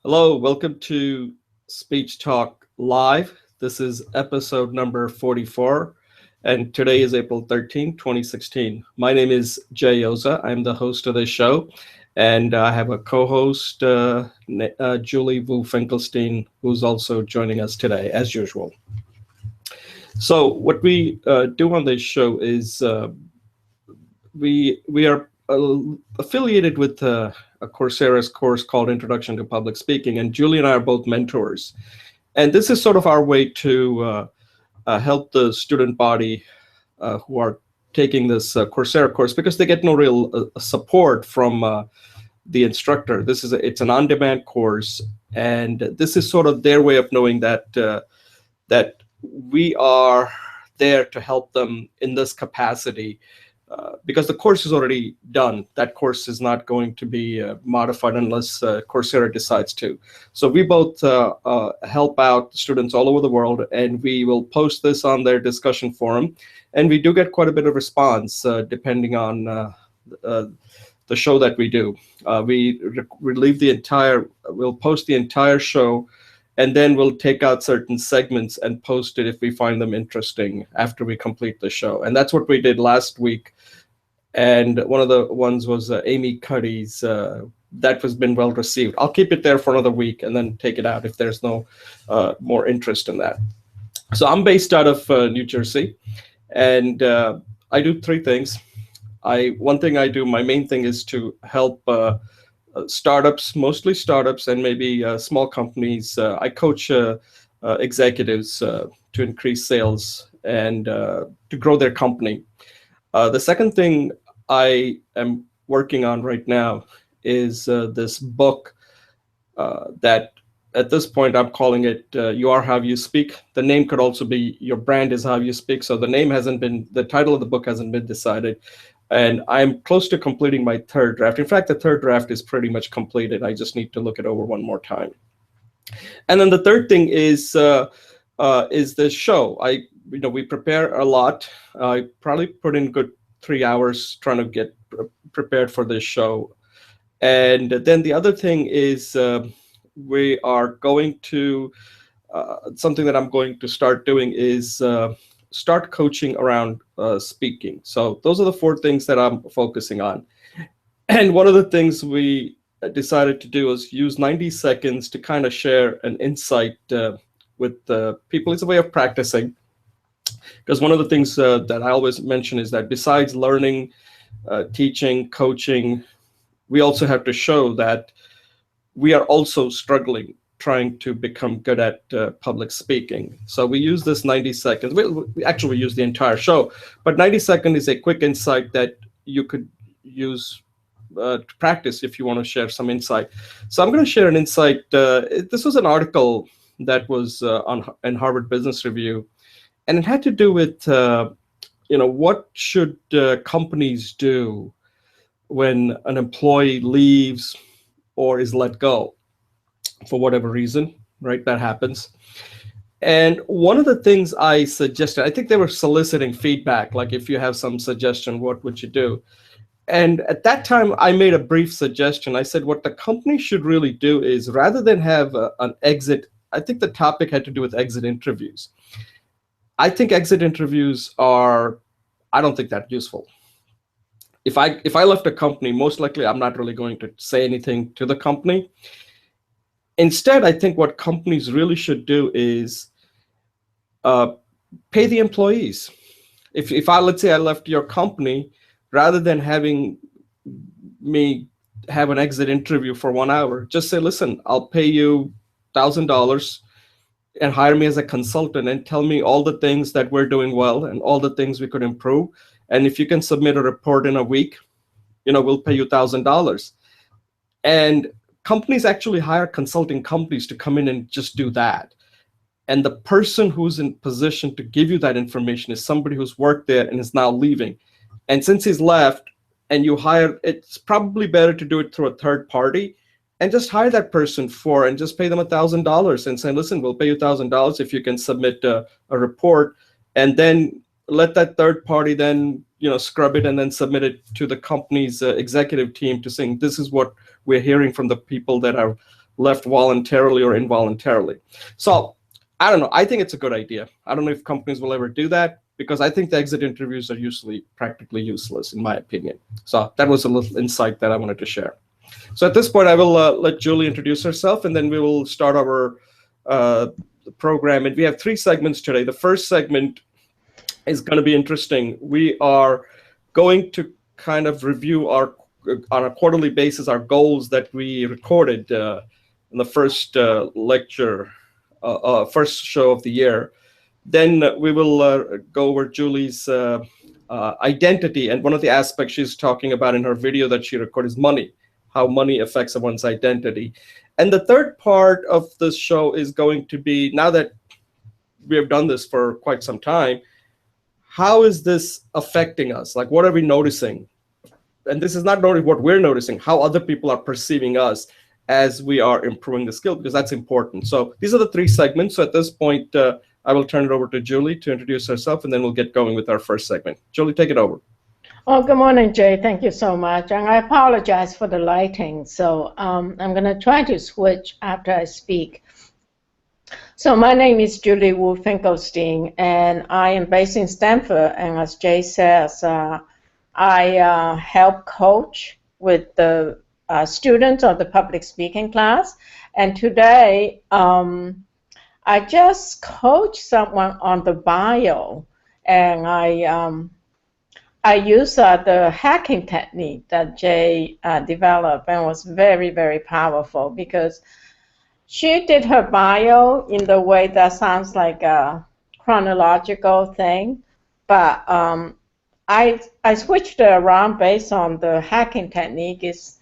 Hello, welcome to Speech Talk Live. This is episode number 44, and today is April 13th, 2016. My name is Jay Oza. I'm the host of this show, and I have a co host, Julie Wu Finkelstein, who's also joining us today, as usual. So, what we do on this show is we are affiliated with a Coursera's course called Introduction to Public Speaking, and Julie and I are both mentors. And this is sort of our way to help the student body who are taking this Coursera course because they get no real support from the instructor. It's an on-demand course, and this is sort of their way of knowing that we are there to help them in this capacity. Because the course is already done. That course is not going to be modified unless Coursera decides to. So we both help out students all over the world, and we will post this on their discussion forum. And we do get quite a bit of response depending on the show that we do. We'll post the entire show, and then we'll take out certain segments and post it if we find them interesting after we complete the show. And that's what we did last week. And one of the ones was Amy Cuddy's. That has been well received. I'll keep it there for another week and then take it out if there's no more interest in that. So I'm based out of New Jersey, and I do three things. My main thing is to help startups, mostly startups and maybe small companies. I coach executives to increase sales and to grow their company. The second thing I am working on right now is this book that at this point I'm calling it You Are How You Speak. The name could also be Your Brand Is How You Speak. So the title of the book hasn't been decided. And I'm close to completing my third draft. In fact, the third draft is pretty much completed. I just need to look it over one more time. And then the third thing is this show. We prepare a lot. I probably put in good 3 hours trying to get prepared for this show. And then the other thing is we are going to something that I'm going to start doing is start coaching around speaking. So those are the four things that I'm focusing on. And one of the things we decided to do is use 90 seconds to kind of share an insight with people. It's a way of practicing. Because one of the things that I always mention is that besides learning, teaching, coaching, we also have to show that we are also struggling trying to become good at public speaking. So we use this 90 seconds. We use the entire show, but 90 seconds is a quick insight that you could use to practice if you want to share some insight. So I'm going to share an insight. This was an article that was in Harvard Business Review, and it had to do with what should companies do when an employee leaves or is let go for whatever reason, right? That happens. And one of the things I suggested, I think they were soliciting feedback, like if you have some suggestion, what would you do? And at that time, I made a brief suggestion. I said, what the company should really do is rather than have an exit, I think the topic had to do with exit interviews. I think exit interviews I don't think that useful. If I left a company, most likely I'm not really going to say anything to the company. Instead, I think what companies really should do is pay the employees. Let's say I left your company, rather than having me have an exit interview for 1 hour, just say, listen, I'll pay you $1,000 and hire me as a consultant and tell me all the things that we're doing well and all the things we could improve. And if you can submit a report in a week, we'll pay you $1,000. And companies actually hire consulting companies to come in and just do that. And the person who's in position to give you that information is somebody who's worked there and is now leaving. And since he's left and you hire, it's probably better to do it through a third party and just hire that person and just pay them $1,000 and say, listen, we'll pay you $1,000 if you can submit a report, and then let that third party then scrub it and then submit it to the company's executive team to saying, this is what we're hearing from the people that are left voluntarily or involuntarily. So I don't know. I think it's a good idea. I don't know if companies will ever do that, because I think the exit interviews are usually practically useless, in my opinion. So that was a little insight that I wanted to share. So at this point, I will let Julie introduce herself, and then we will start our program. And we have 3 segments today. The first segment is going to be interesting. We are going to kind of review on a quarterly basis our goals that we recorded in the first lecture, first show of the year. Then we will go over Julie's identity, and one of the aspects she's talking about in her video that she recorded is money, how money affects one's identity. And the third part of this show is going to be, now that we have done this for quite some time, how is this affecting us? Like, what are we noticing? And this is not only what we're noticing, how other people are perceiving us as we are improving the skill, because that's important. So these are the 3 segments. So at this point, I will turn it over to Julie to introduce herself, and then we'll get going with our first segment. Julie, take it over. Oh, good morning, Jay. Thank you so much. And I apologize for the lighting. So I'm going to try to switch after I speak. So my name is Julie Wu Finkelstein, and I am based in Stanford. And as Jay says, I help coach with the students of the public speaking class. And today, I just coached someone on the bio, and I use the hacking technique that Jay developed, and was very, very powerful, because she did her bio in the way that sounds like a chronological thing, but I switched it around based on the hacking technique. Is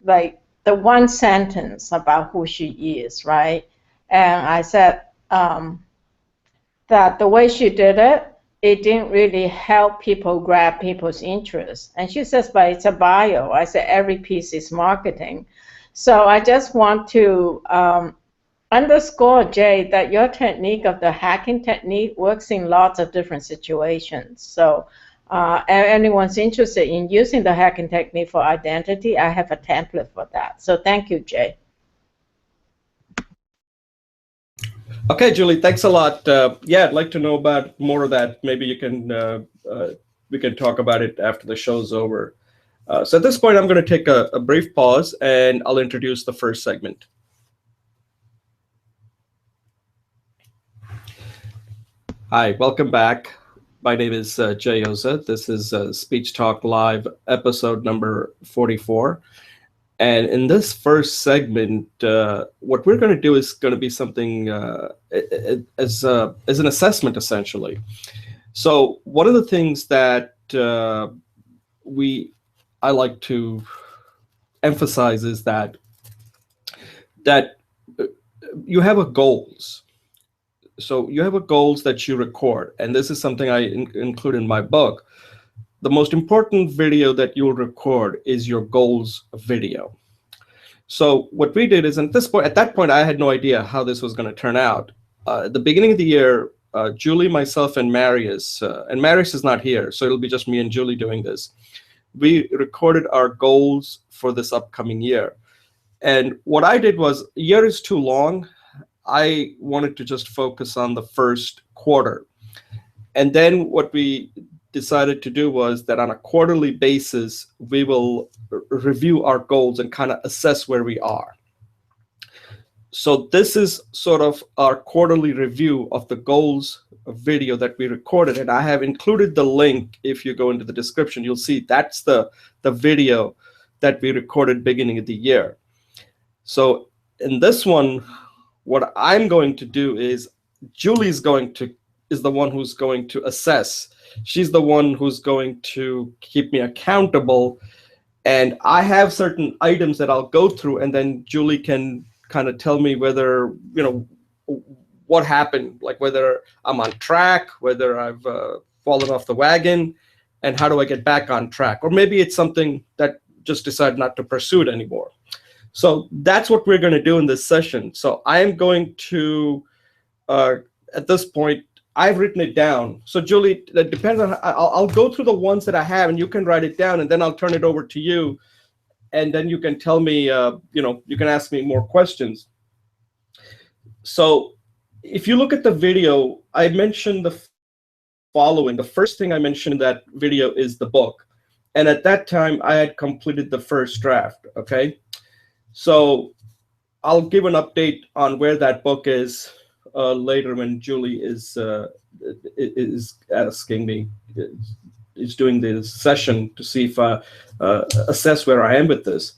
like the one sentence about who she is, right? And I said that the way she did it, it didn't really help people grab people's interest. And she says, but it's a bio. I said, every piece is marketing. So I just want to underscore, Jay, that your technique of the hacking technique works in lots of different situations. So anyone's interested in using the hacking technique for identity, I have a template for that. So thank you, Jay. Okay, Julie, thanks a lot. Yeah, I'd like to know about more of that. Maybe you can we can talk about it after the show's over. So at this point, I'm going to take a brief pause, and I'll introduce the first segment. Hi, welcome back. My name is Jay Oza. This is Speech Talk Live, episode number 44. And in this first segment, what we're going to do is going to be something as an assessment, essentially. So one of the things that I like to emphasize is that you have a goals. So you have a goals that you record, and this is something I include in my book. The most important video that you'll record is your goals video. So what we did is, at that point, I had no idea how this was going to turn out. At the beginning of the year, Julie, myself, and Marius is not here, so it'll be just me and Julie doing this. We recorded our goals for this upcoming year. And what I did was, a year is too long. I wanted to just focus on the first quarter. And then what we decided to do was that on a quarterly basis, we will review our goals and kind of assess where we are. So this is sort of our quarterly review of the goals video that we recorded. And I have included the link. If you go into the description, you'll see that's the video that we recorded beginning of the year. So in this one, what I'm going to do is Julie's is the one who's going to assess. She's the one who's going to keep me accountable. And I have certain items that I'll go through, and then Julie can kind of tell me whether, what happened, like whether I'm on track, whether I've fallen off the wagon, and how do I get back on track? Or maybe it's something that just decide not to pursue it anymore. So that's what we're going to do in this session. So I am going to, at this point, I've written it down. So Julie, that depends on, I'll go through the ones that I have, and you can write it down, and then I'll turn it over to you. and then you can tell me, you can ask me more questions. So if you look at the video, I mentioned the following. The first thing I mentioned in that video is the book. And at that time, I had completed the first draft, okay? So I'll give an update on where that book is later when Julie is asking me, is doing this session to see if I assess where I am with this.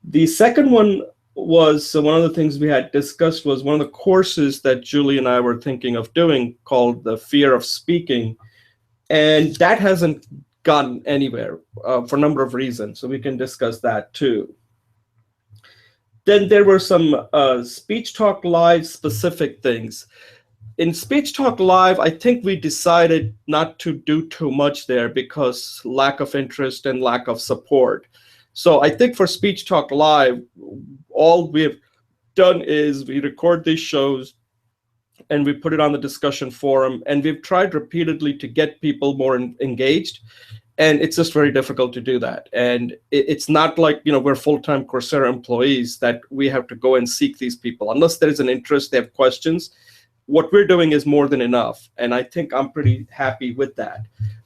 The second one was one of the things we had discussed was one of the courses that Julie and I were thinking of doing called The Fear of Speaking. And that hasn't gotten anywhere for a number of reasons. So we can discuss that too. Then there were some Speech Talk Live specific things. In Speech Talk Live, I think we decided not to do too much there because lack of interest and lack of support. So I think for Speech Talk Live, all we have done is we record these shows and we put it on the discussion forum, and we've tried repeatedly to get people more engaged, and it's just very difficult to do that. And it's not like, we're full-time Coursera employees that we have to go and seek these people. Unless there is an interest, they have questions, what we're doing is more than enough, and I think I'm pretty happy with that.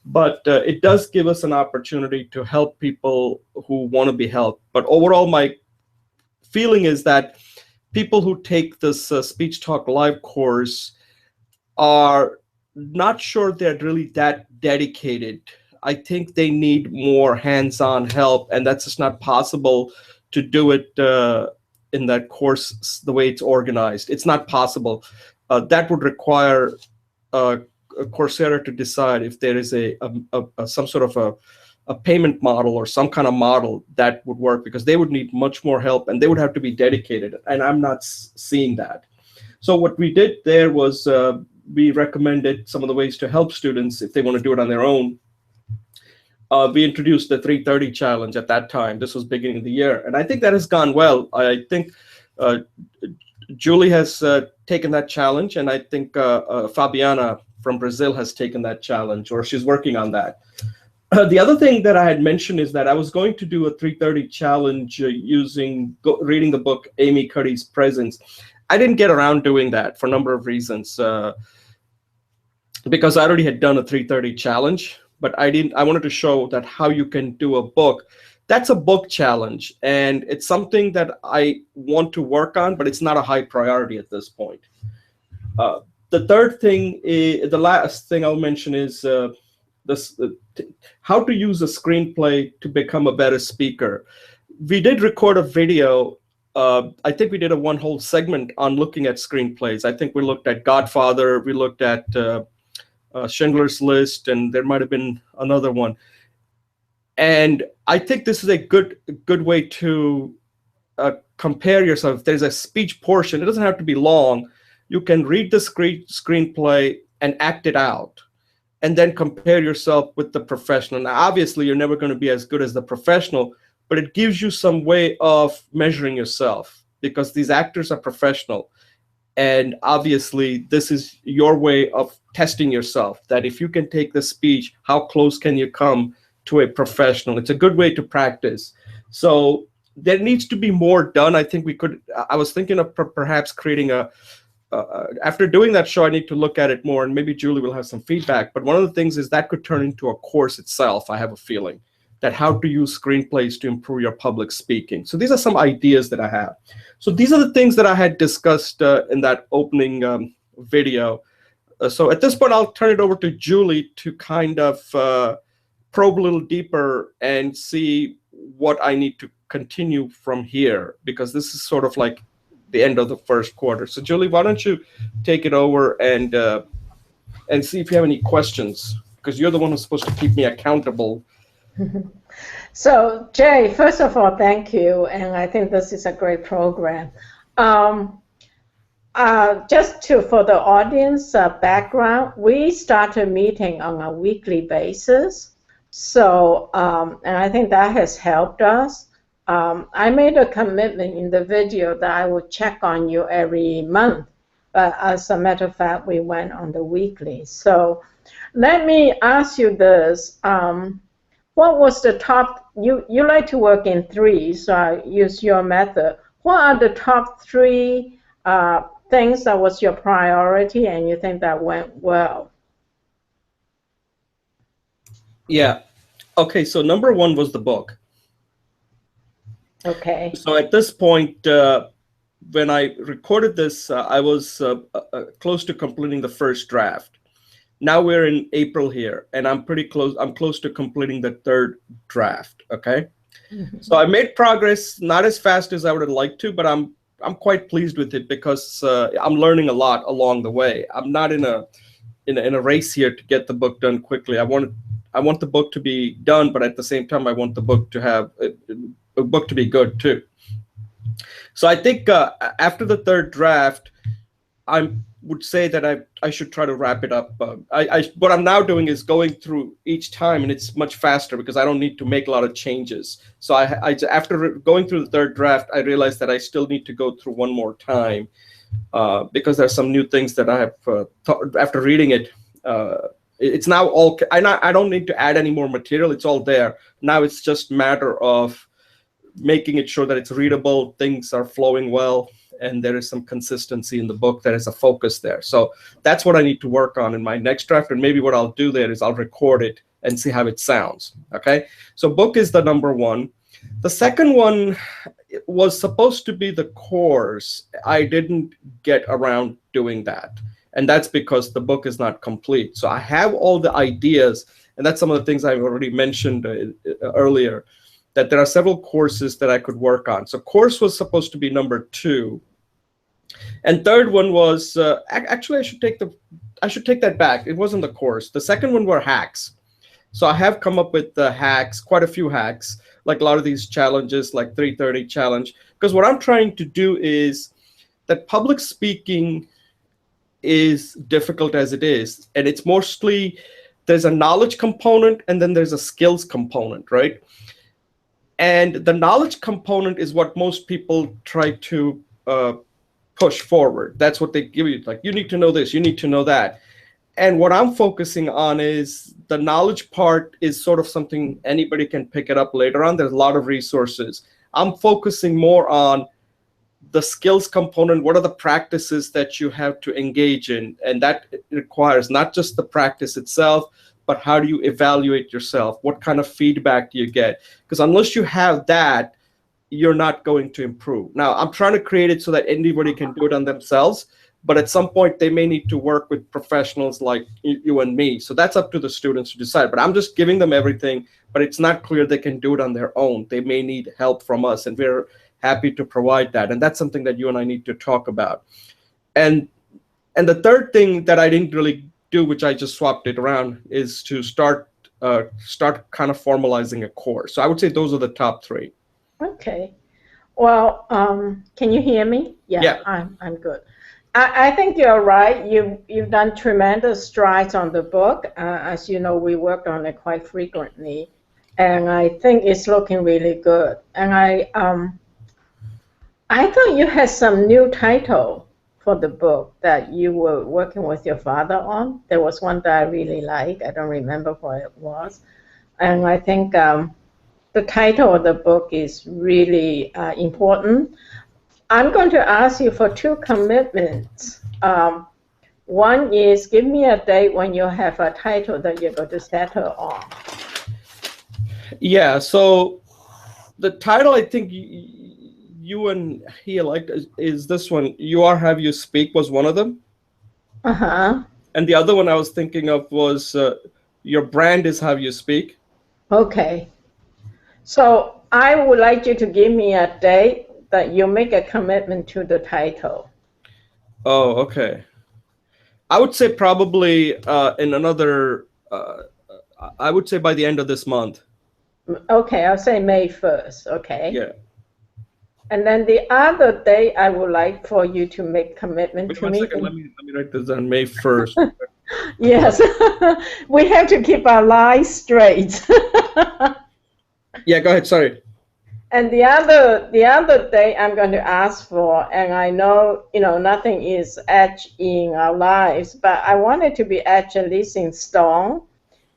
But it does give us an opportunity to help people who want to be helped. But overall, my feeling is that people who take this Speech Talk Live course are not sure they're really that dedicated. I think they need more hands-on help, and that's just not possible to do it in that course the way it's organized. It's not possible. That would require Coursera to decide if there is some sort of a payment model or some kind of model that would work, because they would need much more help and they would have to be dedicated, and I'm not seeing that. So what we did there was we recommended some of the ways to help students if they want to do it on their own. We introduced the 330 challenge at that time. This was beginning of the year, and I think that has gone well. I think Julie has taken that challenge, and I think Fabiana from Brazil has taken that challenge, or she's working on that. The other thing that I had mentioned is that I was going to do a 330 challenge reading the book Amy Cuddy's Presence. I didn't get around doing that for a number of reasons, because I already had done a 330 challenge, but I wanted to show that how you can do a book. That's a book challenge, and it's something that I want to work on, but it's not a high priority at this point. The third thing, the last thing I'll mention is how to use a screenplay to become a better speaker. We did record a video. I think we did one whole segment on looking at screenplays. I think we looked at Godfather, we looked at Schindler's List, and there might have been another one. And I think this is a good way to compare yourself. If there's a speech portion, it doesn't have to be long. You can read the screenplay and act it out, and then compare yourself with the professional. Now, obviously, you're never going to be as good as the professional, but it gives you some way of measuring yourself, because these actors are professional. And obviously, this is your way of testing yourself, that if you can take the speech, how close can you come to a professional? It's a good way to practice. So there needs to be more done. I think I was thinking of perhaps creating after doing that show, I need to look at it more, and maybe Julie will have some feedback. But one of the things is that could turn into a course itself, I have a feeling, that how to use screenplays to improve your public speaking. So these are some ideas that I have. So these are the things that I had discussed in that opening video. So at this point, I'll turn it over to Julie to kind of probe a little deeper and see what I need to continue from here, because this is sort of like the end of the first quarter. So Julie, why don't you take it over and see if you have any questions, because you're the one who's supposed to keep me accountable. So Jay, first of all, thank you, and I think this is a great program. Just for the audience background, we started meeting on a weekly basis. So, and I think that has helped us. I made a commitment in the video that I would check on you every month. But as a matter of fact, we went on the weekly. So let me ask you this. what was the top, you like to work in threes, so I use your method. What are the top three things that was your priority and you think that went well? Yeah. Okay, so number one was the book. Okay. So at this point, when I recorded this, I was close to completing the first draft. Now we're in April here, and I'm pretty close. I'm close to completing the third draft. Okay. Mm-hmm. So I made progress, not as fast as I would have liked to, but I'm quite pleased with it because I'm learning a lot along the way. I'm not in a race here to get the book done quickly. I want the book to be done, but at the same time, I want the book to have a book to be good too. So I think after the third draft, I would say that I should try to wrap it up. What I'm now doing is going through each time, and it's much faster because I don't need to make a lot of changes. So after going through the third draft, I realized that I still need to go through one more time because there's some new things that I have thought after reading it. It's now all. I don't need to add any more material. It's all there. Now it's just a matter of making it sure that it's readable, things are flowing well, and there is some consistency in the book. There is a focus there. So that's what I need to work on in my next draft. And maybe what I'll do there is I'll record it and see how it sounds. Okay. So book is the number one. The second one was supposed to be the course. I didn't get around doing that. And that's because the book is not complete. So I have all the ideas, and that's some of the things I've already mentioned earlier, that there are several courses that I could work on. So course was supposed to be number two. And third one was, actually I should take that back. It wasn't the course. The second one were hacks. So I have come up with the hacks, quite a few hacks, like a lot of these challenges, like 330 challenge. Because what I'm trying to do is that public speaking is difficult as it is. And it's mostly, there's a knowledge component and then there's a skills component, right? And the knowledge component is what most people try to push forward. That's what they give you. Like, you need to know this, you need to know that. And what I'm focusing on is the knowledge part is sort of something anybody can pick it up later on. There's a lot of resources. I'm focusing more on the skills component. What are the practices that you have to engage in? And that requires not just the practice itself, but how do you evaluate yourself? What kind of feedback do you get? Because unless you have that, you're not going to improve. Now, I'm trying to create it so that anybody can do it on themselves, but at some point they may need to work with professionals like you and me. So that's up to the students to decide. But I'm just giving them everything, but it's not clear they can do it on their own. They may need help from us, and we're happy to provide that. And that's something that you and I need to talk about. And the third thing that I didn't really do, which I just swapped it around, is to start kind of formalizing a course. So I would say those are the top three. Okay. Well, can you hear me? Yeah. I'm good. I think you're right. You've done tremendous strides on the book. As you know, we worked on it quite frequently, and I think it's looking really good. And I thought you had some new title for the book that you were working with your father on. There was one that I really liked. I don't remember what it was. And I think the title of the book is really important. I'm going to ask you for two commitments. One is give me a date when you have a title that you're going to settle on. Yeah, so the title I think you and he liked is this one. You Are How You Speak was one of them. Uh-huh. And the other one I was thinking of was Your Brand is How You Speak. Okay. So I would like you to give me a date that you make a commitment to the title. Oh, okay. I would say probably in another, I would say by the end of this month. Okay, I'll say May 1st, okay? Yeah. And then the other day, I would like for you to make commitment Wait to me. 1 second, let me write this down, May 1st. Yes, we have to keep our lives straight. Yeah, go ahead, sorry. And the other day I'm going to ask for, and I know, nothing is etched in our lives, but I want it to be etched at least in stone,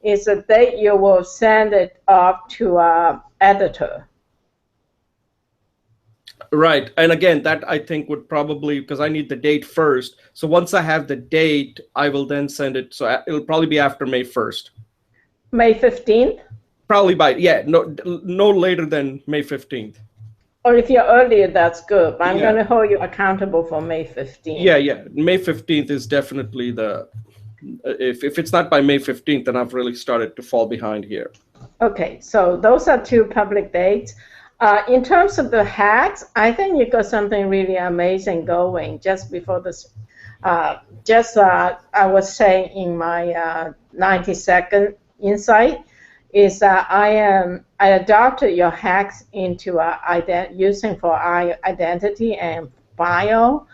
is the date you will send it off to our editor. Right. And again, that I think would probably, because I need the date first. So once I have the date, I will then send it. So it'll probably be after May 1st. May 15th? Probably by, yeah, no later than May 15th. Or if you're earlier, that's good. But I'm Yeah. going to hold you accountable for May 15th. Yeah. May 15th is definitely if it's not by May 15th, then I've really started to fall behind here. Okay, so those are two public dates. In terms of the hacks, I think you got something really amazing going just before this. I was saying in my 90-second insight is that I adopted your hacks into using for identity and bio,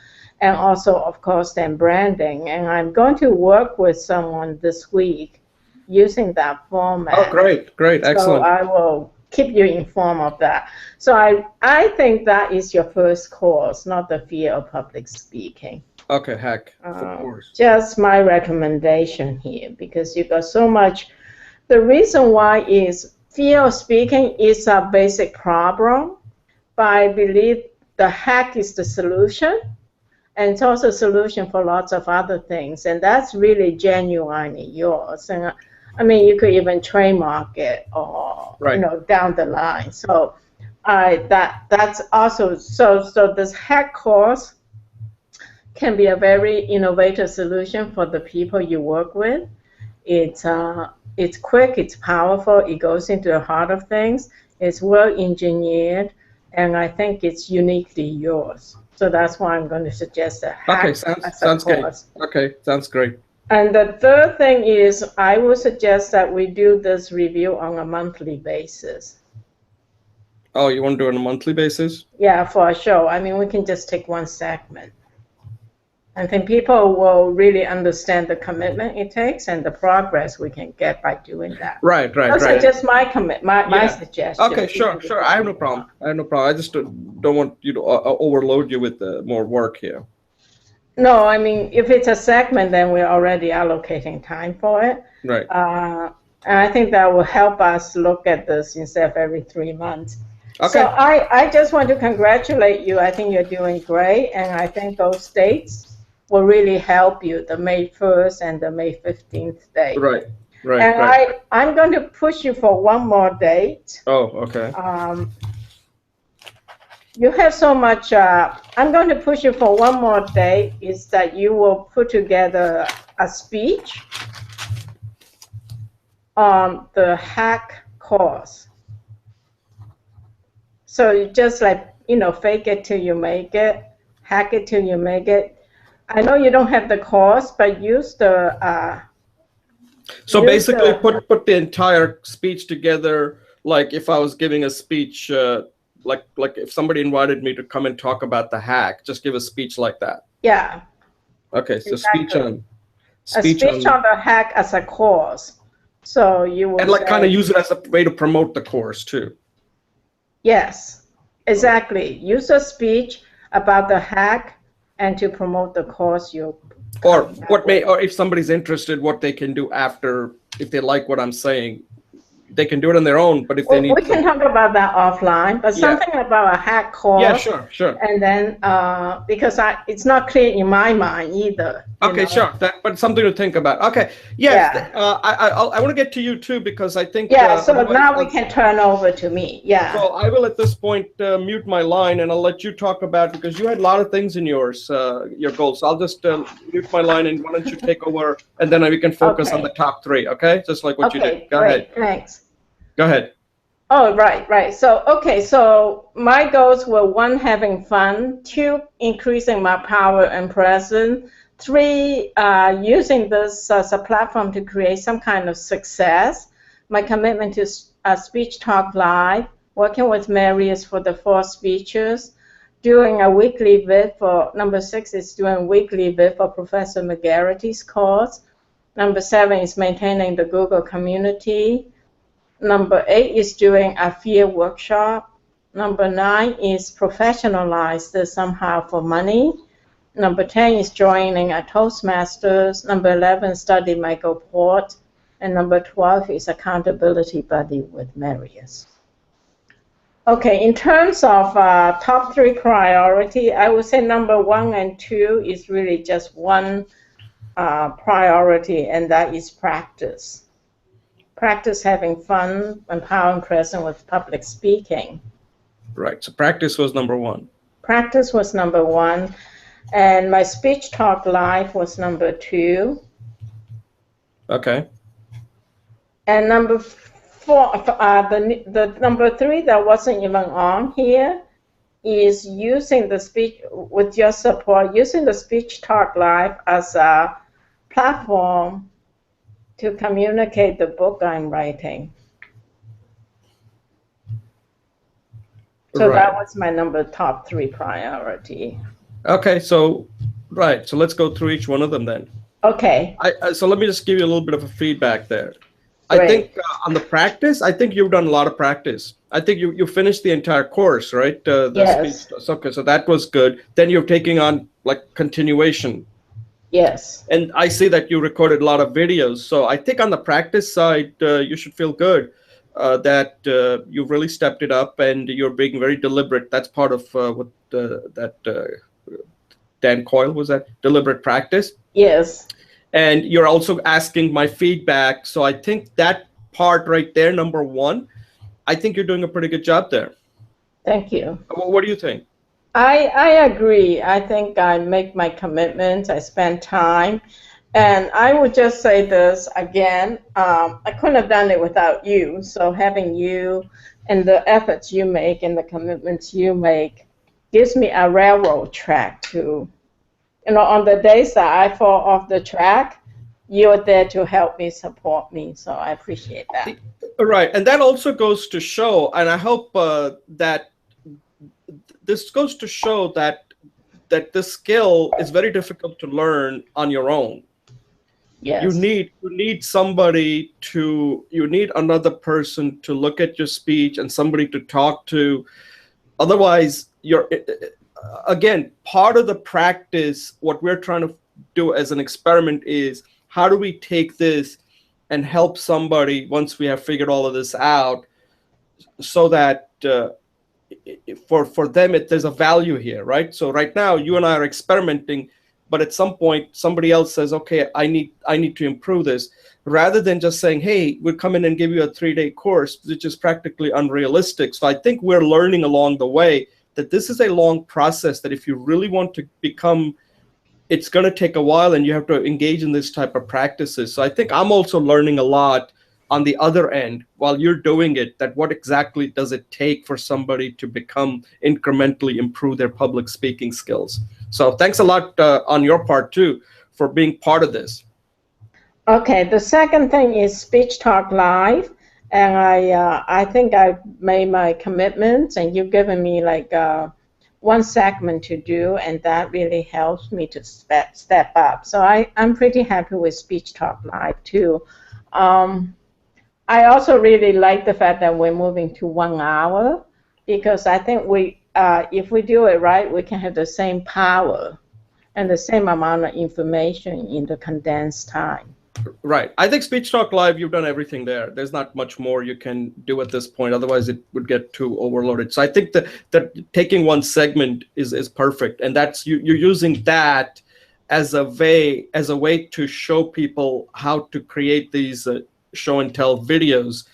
and also, of course, then branding. And I'm going to work with someone this week using that format. Oh, great, excellent. So I will keep you informed of that. So I think that is your first course, not the fear of public speaking. Okay, hack, of course. Just my recommendation here, because you got so much. The reason why is fear of speaking is a basic problem, but I believe the hack is the solution, and it's also a solution for lots of other things, and that's really genuinely yours. And I mean, you could even trademark it, or down the line. So that's also so this hack course can be a very innovative solution for the people you work with. It's quick, it's powerful, it goes into the heart of things, it's well engineered, and I think it's uniquely yours. So that's why I'm going to suggest a hack. Okay, sounds great. Okay, sounds great. And the third thing is, I would suggest that we do this review on a monthly basis. Oh, you want to do it on a monthly basis? Yeah, for a show. I mean, we can just take one segment. I think people will really understand the commitment it takes and the progress we can get by doing that. Right. Also, just my suggestion. Okay, sure. I have no problem. I just don't want you to overload you with more work here. No, I mean, if it's a segment, then we're already allocating time for it. Right. And I think that will help us look at this instead of every 3 months. Okay. So I just want to congratulate you. I think you're doing great, and I think those dates will really help you, the May 1st and the May 15th date. Right. And I'm going to push you for one more date. Oh, okay. You have so much, I'm going to push you for one more date, is that you will put together a speech on the hack course. So you just fake it till you make it, hack it till you make it. I know you don't have the course, but use the. So basically, put the entire speech together. Like if I was giving a speech, like if somebody invited me to come and talk about the hack, just give a speech like that. Yeah. Okay, so exactly. speech on the hack as a course. So you will. And kind of use it as a way to promote the course too. Yes, exactly. Use a speech about the hack and to promote the course or if somebody's interested, what they can do after, if they like what I'm saying, they can do it on their own. But if they need, we can talk about that offline. But something about a hack course. Yeah, sure. And then because it's not clear in my mind either. Okay, sure. But something to think about. Okay, yes. Yeah. I want to get to you too, because I think. Yeah. So now we can turn over to me. Yeah. So I will at this point mute my line, and I'll let you talk about, because you had a lot of things in your goals. So I'll just mute my line, and why don't you take over, and then we can focus on the top 3. Okay, just like what you did. Go ahead. Thanks. Go ahead. Oh, right. So my goals were 1, having fun; 2, increasing my power and presence; 3, using this as a platform to create some kind of success. My commitment to Speech Talk Live, working with Marius for the 4 speeches, doing a weekly vid for, number 6 is doing weekly vid for Professor McGarrity's course. Number 7 is maintaining the Google community. Number 8 is doing a fear workshop. Number 9 is professionalize this somehow for money. Number 10 is joining a Toastmasters. Number 11, study Michael Port. And number 12 is Accountability Buddy with Marius. Okay, in terms of top 3 priority, I would say number 1 and 2 is really just one priority, and that is practice. Practice having fun, empowering, present with public speaking. Right. So practice was number 1. Practice was number 1, and my speech talk live was number 2. Okay. And number 4, the number 3 that wasn't even on here is using the speech, with your support, using the speech talk live as a platform to communicate the book I'm writing. So right. That was my top 3 priority. Okay, so right. So let's go through each one of them then. Okay. So let me just give you a little bit of a feedback there. Great. I think on the practice, I think you've done a lot of practice. I think you finished the entire course, right? Yes. Speech. Okay, so that was good. Then you're taking on like continuation. Yes. And I see that you recorded a lot of videos. So I think on the practice side, you should feel good that you've really stepped it up and you're being very deliberate. That's part of what Dan Coyle was that deliberate practice. Yes. And you're also asking my feedback. So I think that part right there, number 1, I think you're doing a pretty good job there. Thank you. What do you think? I agree. I think I make my commitments. I spend time. And I would just say this again, I couldn't have done it without you. So having you and the efforts you make and the commitments you make gives me a railroad track to, on the days that I fall off the track, you're there to help me, support me. So I appreciate that. Right. And that also goes to show, and I hope that this goes to show that this skill is very difficult to learn on your own. Yes. You need somebody you need another person to look at your speech and somebody to talk to. Otherwise, again, part of the practice, what we're trying to do as an experiment is how do we take this and help somebody once we have figured all of this out so that for them, there's a value here, right? So right now, you and I are experimenting, but at some point, somebody else says, okay, I need to improve this. Rather than just saying, hey, we'll come in and give you a 3-day course, which is practically unrealistic. So I think we're learning along the way that this is a long process, that if you really want to become, it's going to take a while and you have to engage in this type of practices. So I think I'm also learning a lot on the other end while you're doing it, that what exactly does it take for somebody to become incrementally improve their public speaking skills. So thanks a lot on your part too for being part of this. Okay, the second thing is Speech Talk Live, and I think I've made my commitments, and you've given me like one segment to do, and that really helps me to step up. So I'm pretty happy with Speech Talk Live too. I also really like the fact that we're moving to 1 hour, because I think if we do it right, we can have the same power and the same amount of information in the condensed time. Right. I think Speech Talk Live, you've done everything there. There's not much more you can do at this point. Otherwise, it would get too overloaded. So I think that taking one segment is perfect. And that's you're using that as a way to show people how to create these show and tell videos.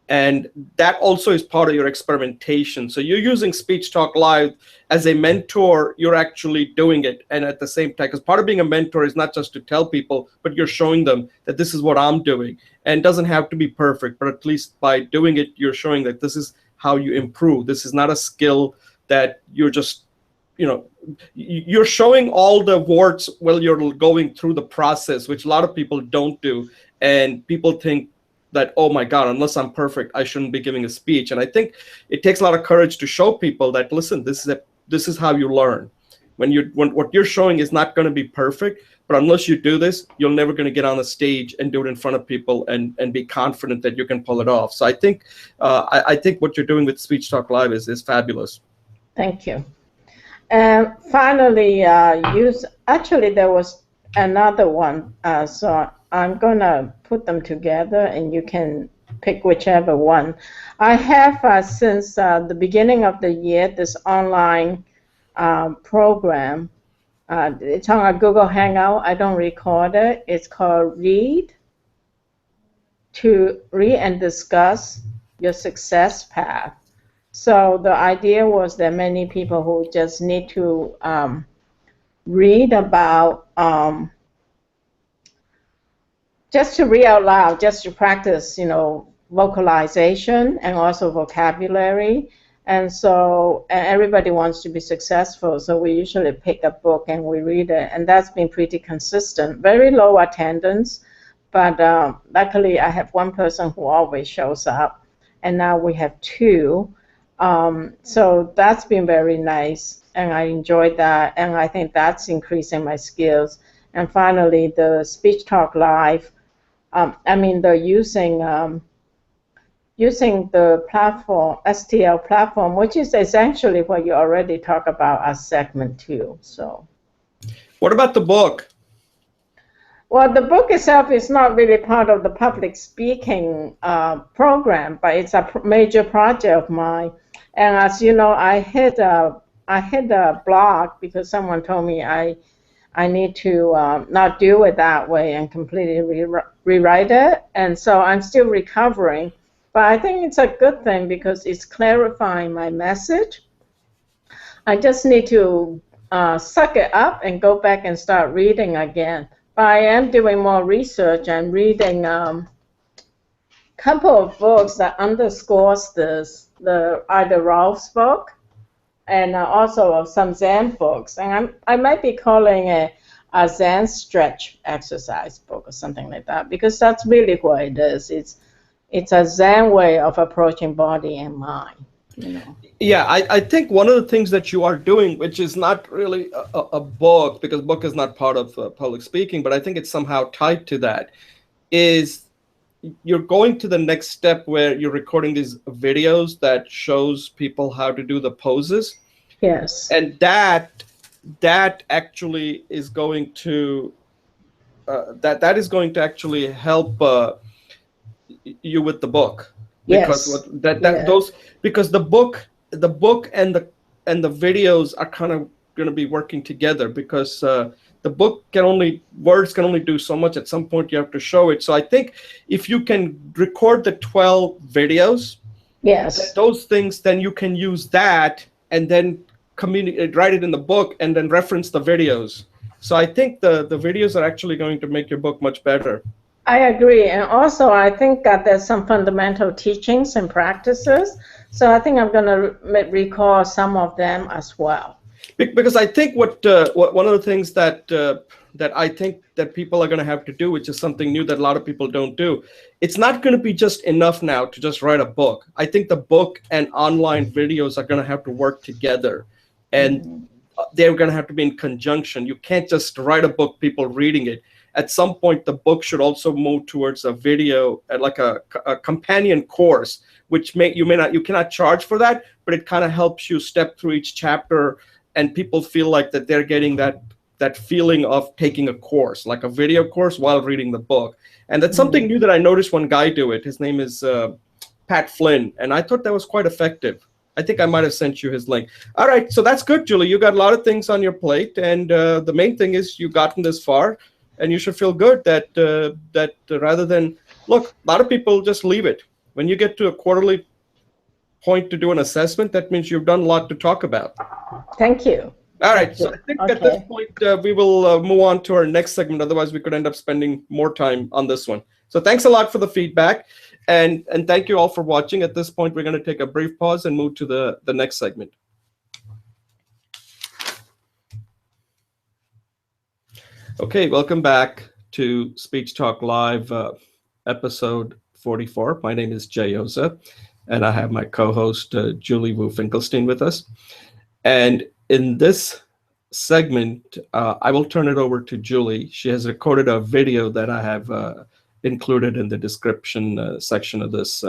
And that also is part of your experimentation. So you're using Speech Talk Live as a mentor. You're actually doing it. And at the same time, because part of being a mentor is not just to tell people, but you're showing them that this is what I'm doing. And it doesn't have to be perfect, but at least by doing it, you're showing that this is how you improve. This is not a skill that you're just, you're showing all the warts while you're going through the process, which a lot of people don't do. And people think that, oh my God, unless I'm perfect, I shouldn't be giving a speech. And I think it takes a lot of courage to show people that, listen, this is how you learn. When what you're showing is not going to be perfect, but unless you do this, you're never going to get on a stage and do it in front of people and be confident that you can pull it off. So I think what you're doing with Speech Talk Live is fabulous. Thank you. Finally, actually there was another one. So I'm going to put them together and you can pick whichever one. I have, since the beginning of the year, this online program. It's on a Google Hangout. I don't record it. It's called Read and Discuss Your Success Path. So the idea was that many people who just need to read about, just to read out loud, just to practice, vocalization and also vocabulary. And so everybody wants to be successful, so we usually pick a book and we read it, and that's been pretty consistent. Very low attendance, but luckily I have one person who always shows up, and now we have two. So that's been very nice, and I enjoyed that, and I think that's increasing my skills. And finally, the Speech Talk Live, they're using the platform, STL platform, which is essentially what you already talked about as segment 2. So, what about the book? Well, the book itself is not really part of the public speaking program, but it's a major project of mine. And as you know, I hit a block because someone told me I need to not do it that way and completely rewrite it. And so I'm still recovering. But I think it's a good thing because it's clarifying my message. I just need to suck it up and go back and start reading again. But I am doing more research and reading a couple of books that underscores this, either Ralph's book and also some Zen books. And I might be calling it a Zen stretch exercise book or something like that, because that's really what it is. It's a Zen way of approaching body and mind. Yeah, I think one of the things that you are doing, which is not really a book, because book is not part of public speaking, but I think it's somehow tied to that, is you're going to the next step where you're recording these videos that shows people how to do the poses. Yes. And that actually is going to that is going to actually help you with the book. Because yes. Because the book and the videos are kind of going to be working together, because the book words can only do so much. At some point you have to show it. So I think if you can record the 12 videos, yes, those things, then you can use that and then write it in the book and then reference the videos. So I think the videos are actually going to make your book much better. I agree. And also I think that there's some fundamental teachings and practices. So I think I'm going to recall some of them as well. Because I think what one of the things that I think that people are going to have to do, which is something new that a lot of people don't do, it's not going to be just enough now to just write a book. I think the book and online videos are going to have to work together, and they're going to have to be in conjunction. You can't just write a book, people reading it. At some point, the book should also move towards a video, like a companion course, which you cannot charge for that, but it kind of helps you step through each chapter, and people feel like that they're getting that feeling of taking a course, like a video course, while reading the book. And that's something new that I noticed one guy do it. His name is Pat Flynn, and I thought that was quite effective. I think I might have sent you his link. All right, so that's good, Julie. You got a lot of things on your plate, and the main thing is you've gotten this far. And you should feel good that rather than, look, a lot of people just leave it. When you get to a quarterly point to do an assessment, that means you've done a lot to talk about. Thank you. All right. So I think at this point, we will move on to our next segment. Otherwise, we could end up spending more time on this one. So thanks a lot for the feedback. And thank you all for watching. At this point, we're going to take a brief pause and move to the next segment. Okay, welcome back to Speech Talk Live, episode 44. My name is Jay Oza, and I have my co-host, Julie Wu Finkelstein, with us. And in this segment, I will turn it over to Julie. She has recorded a video that I have included in the description section of this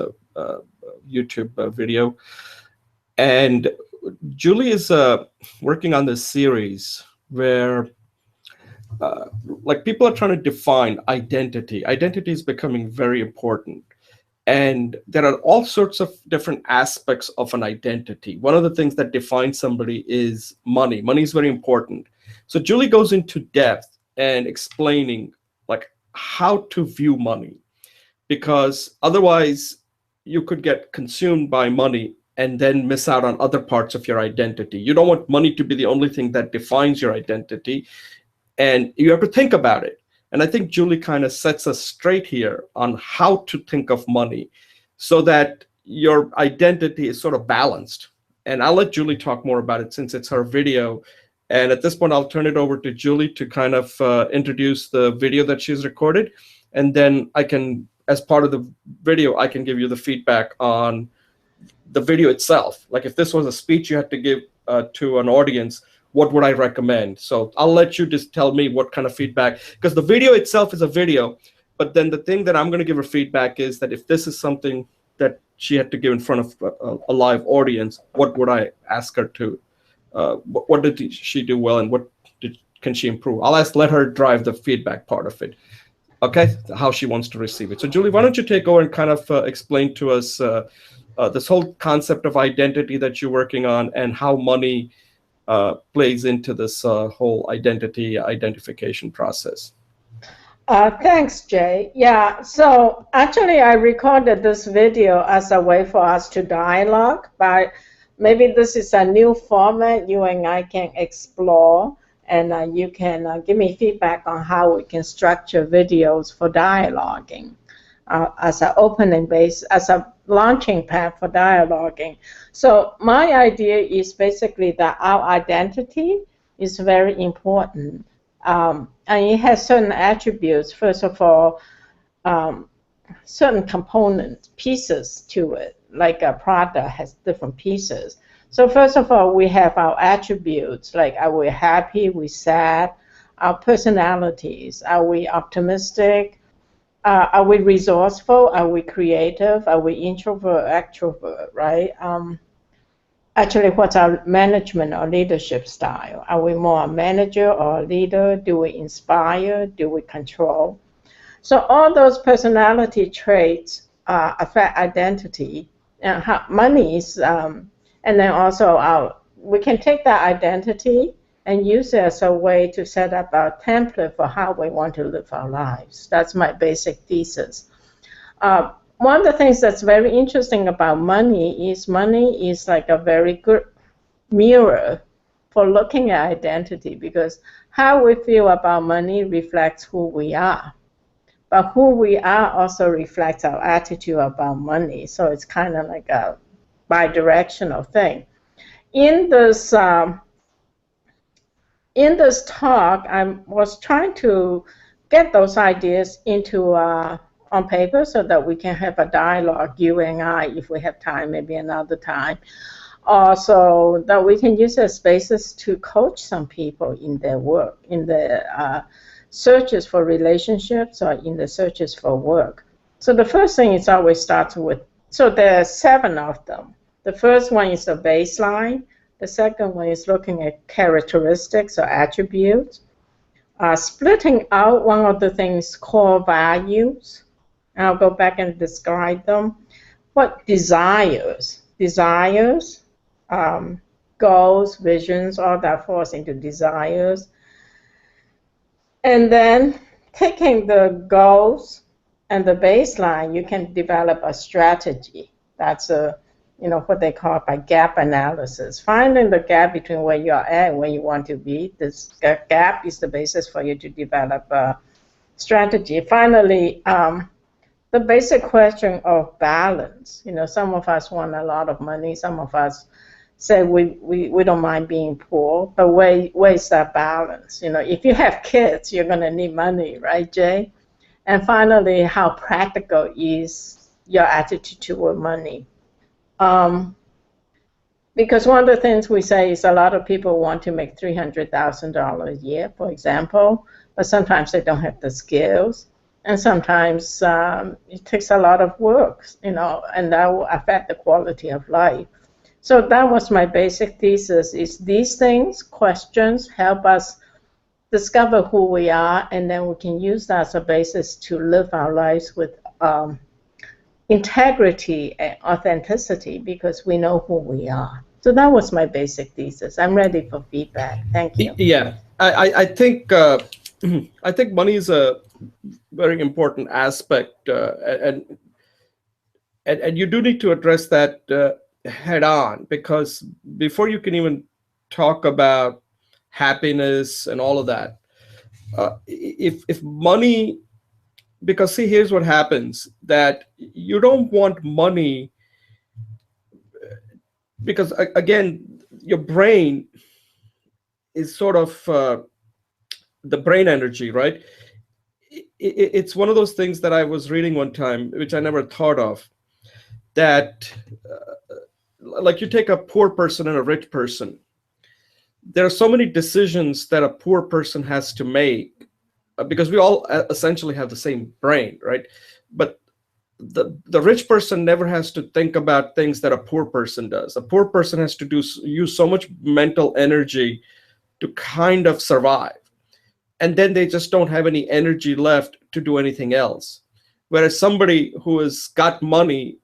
YouTube video. And Julie is working on this series where like people are trying to define identity. Identity is becoming very important. And there are all sorts of different aspects of an identity. One of the things that defines somebody is money. Money is very important. So Julie goes into depth and explaining like how to view money, because otherwise you could get consumed by money and then miss out on other parts of your identity. You don't want money to be the only thing that defines your identity, and you have to think about it. And I think Julie kind of sets us straight here on how to think of money so that your identity is sort of balanced. And I'll let Julie talk more about it since it's her video. And at this point, I'll turn it over to Julie to kind of introduce the video that she's recorded. And then I can, as part of the video, I can give you the feedback on the video itself. Like if this was a speech you had to give to an audience, what would I recommend? So I'll let you just tell me what kind of feedback, because the video itself is a video, but then the thing that I'm going to give her feedback is that if this is something that she had to give in front of a live audience, what would I ask her to, what did she do well and can she improve? Let her drive the feedback part of it. Okay, how she wants to receive it. So Julie, why don't you take over and kind of explain to us this whole concept of identity that you're working on and how money plays into this whole identification process. Thanks, Jay. Yeah, so actually I recorded this video as a way for us to dialogue, but maybe this is a new format you and I can explore, and you can give me feedback on how we can structure videos for dialoguing as an opening base, as a launching pad for dialoguing. So my idea is basically that our identity is very important. And it has certain attributes. First of all, certain component pieces to it, like a product has different pieces. So first of all, we have our attributes, like are we happy, we sad, our personalities, are we optimistic, are we resourceful, are we creative, are we introvert, extrovert, right? Actually, what's our management or leadership style? Are we more a manager or a leader? Do we inspire? Do we control? So all those personality traits affect identity. And money is, and then also we can take that identity and use it as a way to set up our template for how we want to live our lives. That's my basic thesis. One of the things that's very interesting about money is like a very good mirror for looking at identity, because how we feel about money reflects who we are. But who we are also reflects our attitude about money. So it's kind of like a bi-directional thing. In this talk, I was trying to get those ideas into on paper so that we can have a dialogue, you and I, if we have time, maybe another time. Also, that we can use as spaces to coach some people in their work, in their searches for relationships or in the searches for work. So the first thing is always starts with, so there are 7 of them. The first one is the baseline. The second one is looking at characteristics or attributes. Splitting out one of the things core values. And I'll go back and describe them. What desires, goals, visions, all that falls into desires. And then taking the goals and the baseline, you can develop a strategy. That's what they call by gap analysis. Finding the gap between where you are at and where you want to be. This gap is the basis for you to develop a strategy. Finally, the basic question of balance. Some of us want a lot of money. Some of us say we don't mind being poor, but where's that balance? If you have kids, you're going to need money, right, Jay? And finally, how practical is your attitude toward money? Because one of the things we say is a lot of people want to make $300,000 a year, for example, but sometimes they don't have the skills. And sometimes it takes a lot of work, and that will affect the quality of life. So that was my basic thesis, is these things, questions, help us discover who we are, and then we can use that as a basis to live our lives with integrity and authenticity, because we know who we are. So that was my basic thesis. I'm ready for feedback. Thank you. Yeah, I think I think money is a very important aspect, and you do need to address that head on, because before you can even talk about happiness and all of that, if money, because see, here's what happens, that you don't want money, because again, your brain is sort of the brain energy, right? It's one of those things that I was reading one time, which I never thought of, that like you take a poor person and a rich person, there are so many decisions that a poor person has to make, because we all essentially have the same brain, right? But the rich person never has to think about things that a poor person does. A poor person has to use so much mental energy to kind of survive, and then they just don't have any energy left to do anything else. Whereas somebody who has got money,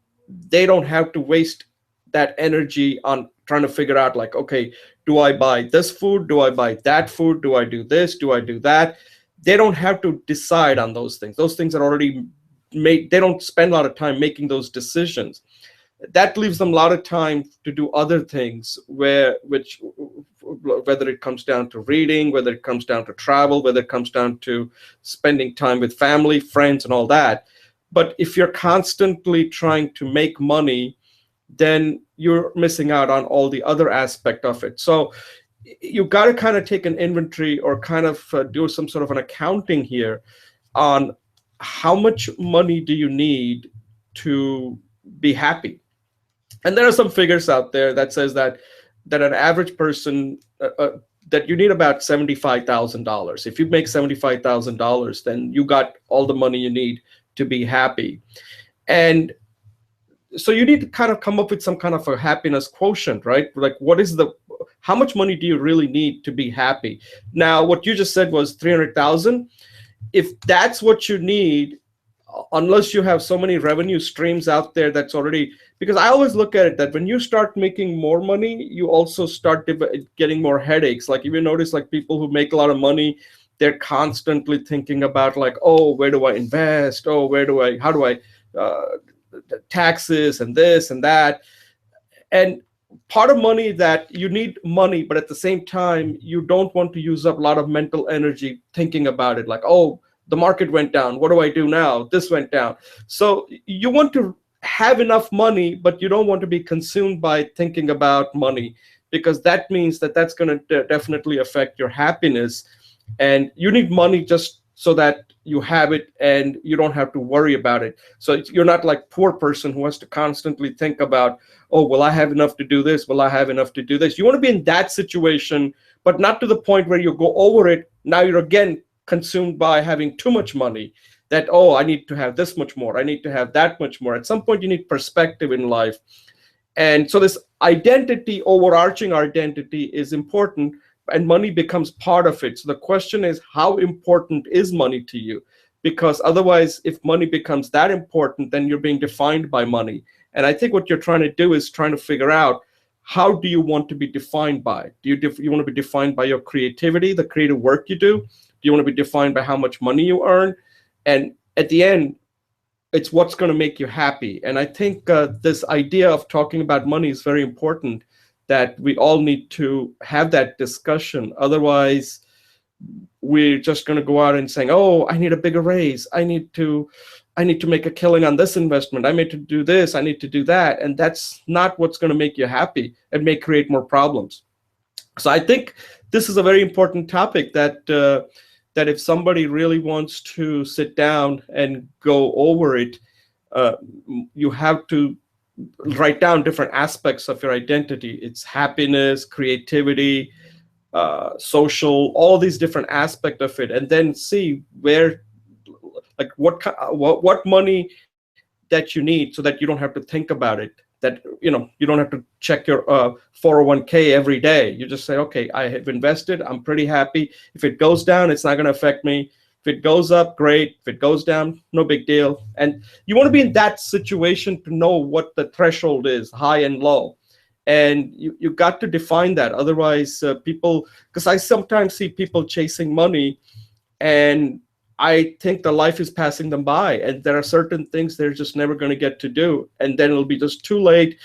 they don't have to waste that energy on trying to figure out, like, okay, do I buy this food? Do I buy that food? Do I do this? Do I do that? They don't have to decide on those things. Those things are already made. They don't spend a lot of time making those decisions. That leaves them a lot of time to do other things, whether it comes down to reading, whether it comes down to travel, whether it comes down to spending time with family, friends, and all that. But if you're constantly trying to make money, then you're missing out on all the other aspect of it. So you got to kind of take an inventory, or kind of do some sort of an accounting here on how much money do you need to be happy. And there are some figures out there that says that an average person, that you need about $75,000. If you make $75,000, then you got all the money you need to be happy. And so you need to kind of come up with some kind of a happiness quotient, right? Like, how much money do you really need to be happy? Now, what you just said was 300,000. If that's what you need, unless you have so many revenue streams out there, that's already, because I always look at it that when you start making more money, you also start getting more headaches. Like, if you notice, like, people who make a lot of money, they're constantly thinking about, like, oh, where do I invest? Oh, how do I taxes and this and that. And part of money, that you need money, but at the same time, you don't want to use up a lot of mental energy thinking about it, like, oh, the market went down, what do I do now? This went down. So you want to have enough money, but you don't want to be consumed by thinking about money, because that means that that's going to definitely affect your happiness. And you need money just so that you have it and you don't have to worry about it. So you're not like poor person who has to constantly think about, oh, will I have enough to do this? Will I have enough to do this? You want to be in that situation, but not to the point where you go over it. Now you're again consumed by having too much money, that, oh, I need to have this much more, I need to have that much more. At some point, you need perspective in life. And so this identity, overarching identity, is important, and money becomes part of it. So the question is, how important is money to you? Because otherwise, if money becomes that important, then you're being defined by money. And I think what you're trying to do is trying to figure out, how do you want to be defined by? Do you want to be defined by your creativity, the creative work you do? Do you want to be defined by how much money you earn? And at the end, it's what's going to make you happy. And I think this idea of talking about money is very important, that we all need to have that discussion. Otherwise, we're just going to go out and saying, oh, I need a bigger raise. I need to make a killing on this investment. I need to do this. I need to do that. And that's not what's going to make you happy. It may create more problems. So I think this is a very important topic, that if somebody really wants to sit down and go over it, you have to write down different aspects of your identity. It's happiness, creativity, social, all these different aspects of it, and then see where, like, what money that you need, so that you don't have to think about it. that, you don't have to check your 401k every day. You just say, okay, I have invested, I'm pretty happy. If it goes down, it's not going to affect me. If it goes up, great. If it goes down, no big deal. And you want to be in that situation to know what the threshold is, high and low. And you got to define that. Otherwise, people, because I sometimes see people chasing money, and I think the life is passing them by, and there are certain things they're just never going to get to do, and then it'll be just too late.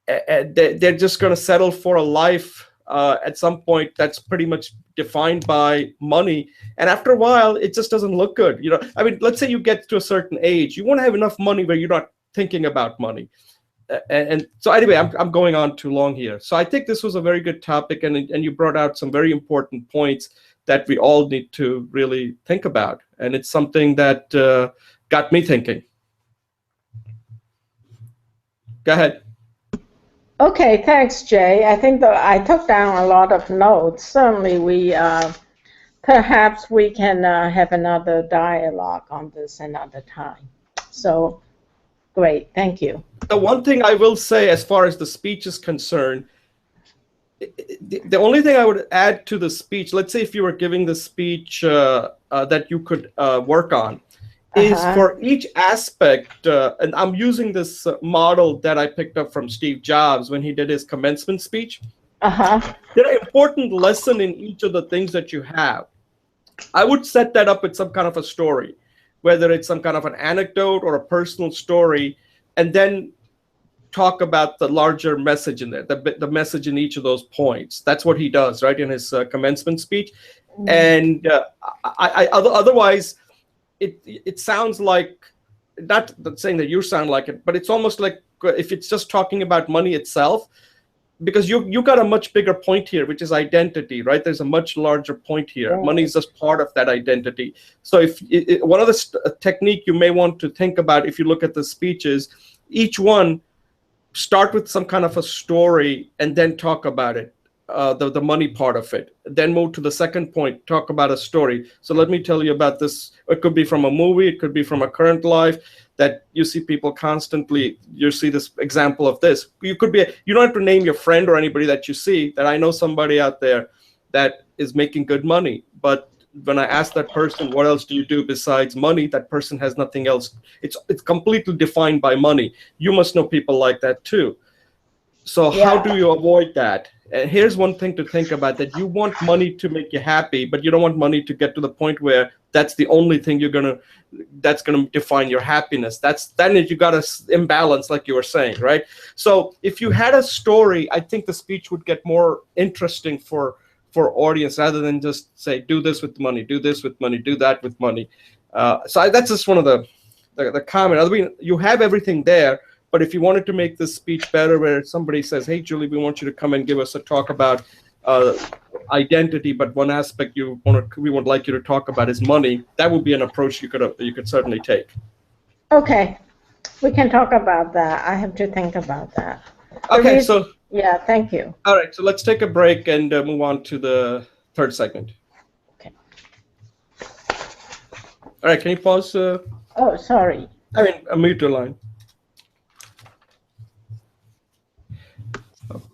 They're just going to settle for a life at some point that's pretty much defined by money, and after a while, it just doesn't look good. I mean, let's say you get to a certain age, you want to have enough money where you're not thinking about money. And so anyway, I'm going on too long here. So I think this was a very good topic, and you brought out some very important points that we all need to really think about. And it's something that got me thinking. Go ahead. Okay, thanks, Jay. I think I took down a lot of notes. Certainly, perhaps we can have another dialogue on this another time. So, great, thank you. The one thing I will say, as far as the speech is concerned, the only thing I would add to the speech, let's say if you were giving the speech that you could work on, is for each aspect, and I'm using this model that I picked up from Steve Jobs when he did his commencement speech. There are important lessons in each of the things that you have. I would set that up with some kind of a story, whether it's some kind of an anecdote or a personal story, and then talk about the larger message in there, the message in each of those points. That's what he does, right, in his commencement speech. And otherwise, it sounds like, not saying that you sound like it, but it's almost like if it's just talking about money itself, because you got a much bigger point here, which is identity, right? There's a much larger point here. Right. Money is just part of that identity. So if one of the technique you may want to think about, if you look at the speeches, each one start with some kind of a story and then talk about it, the money part of it. Then move to the second point, talk about a story. So let me tell you about this. It could be from a movie, it could be from a current life that you see people constantly. You see this example of this. You don't have to name your friend or anybody that you see. That I know somebody out there that is making good money, but when I ask that person, what else do you do besides money? That person has nothing else. It's completely defined by money. You must know people like that too. So how do you avoid that? And here's one thing to think about, that you want money to make you happy, but you don't want money to get to the point where that's the only thing that's gonna define your happiness. Then you got an imbalance, like you were saying, right? So if you had a story, I think the speech would get more interesting for audience, rather than just say, do this with money, do this with money, do that with money. So that's just one of the comment. I mean, you have everything there, but if you wanted to make this speech better, where somebody says, hey, Julie, we want you to come and give us a talk about identity, but one aspect we would like you to talk about is money, that would be an approach you could certainly take. Okay, we can talk about that. I have to think about that. Okay, so. Yeah, thank you. All right, so let's take a break and move on to the third segment. Okay. All right, can you pause? Oh, sorry. Mute your line.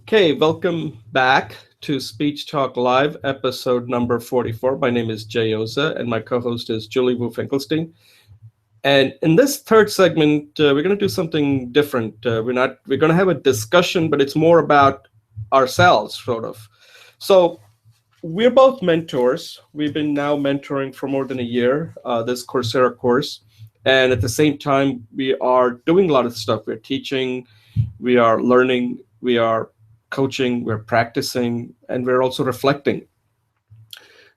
Okay, welcome back to Speech Talk Live, episode number 44. My name is Jay Oza, and my co-host is Julie Wu Finkelstein. And in this third segment, we're going to do something different. We're going to have a discussion, but it's more about ourselves, sort of. So we're both mentors. We've been now mentoring for more than a year, this Coursera course. And at the same time, we are doing a lot of stuff. We're teaching, we are learning, we are coaching, we're practicing, and we're also reflecting.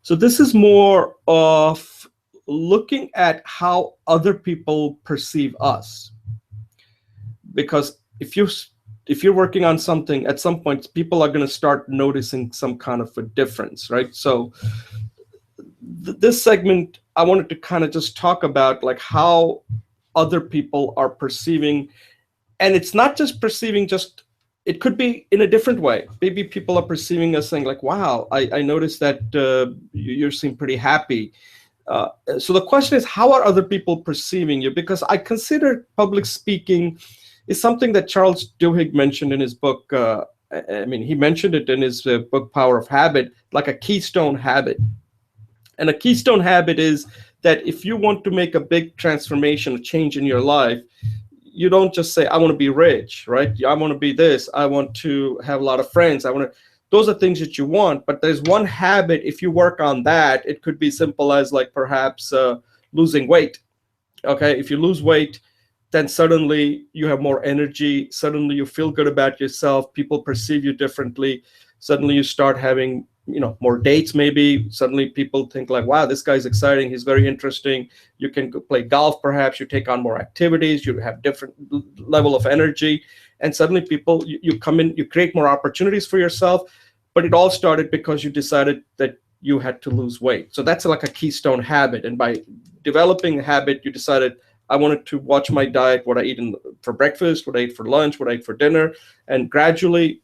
So this is more of looking at how other people perceive us, because if you're working on something, at some point people are going to start noticing some kind of a difference, right? So this segment, I wanted to kind of just talk about like how other people are perceiving, and it's not just perceiving, it could be in a different way. Maybe people are perceiving us saying like, wow, I noticed that you seem pretty happy. So the question is, how are other people perceiving you? Because I consider public speaking is something that Charles Duhigg mentioned in his book. I mean, he mentioned it in his book, Power of Habit, like a keystone habit. And a keystone habit is that if you want to make a big transformation, a change in your life, you don't just say, I want to be rich, right? I want to be this. I want to have a lot of friends. I want to, those are things that you want. But there's one habit, if you work on that, it could be simple as like perhaps losing weight. Okay. If you lose weight, then suddenly you have more energy. Suddenly you feel good about yourself. People perceive you differently. Suddenly you start having, more dates maybe. Suddenly people think like, wow, this guy's exciting. He's very interesting. You can go play golf, perhaps. You take on more activities. You have different level of energy. And suddenly people, you come in, you create more opportunities for yourself. But it all started because you decided that you had to lose weight. So that's like a keystone habit. And by developing a habit, you decided, I wanted to watch my diet, what I eat for breakfast, what I eat for lunch, what I eat for dinner. And gradually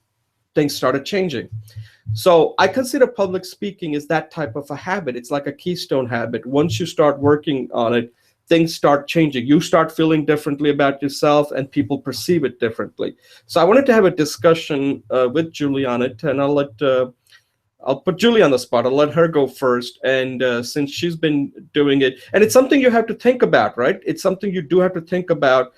things started changing. So I consider public speaking is that type of a habit. It's like a keystone habit. Once you start working on it, things start changing. You start feeling differently about yourself and people perceive it differently. So I wanted to have a discussion with Julie on it, and I'll put Julie on the spot. I'll let her go first. And since she's been doing it, and it's something you have to think about, right? It's something you do have to think about,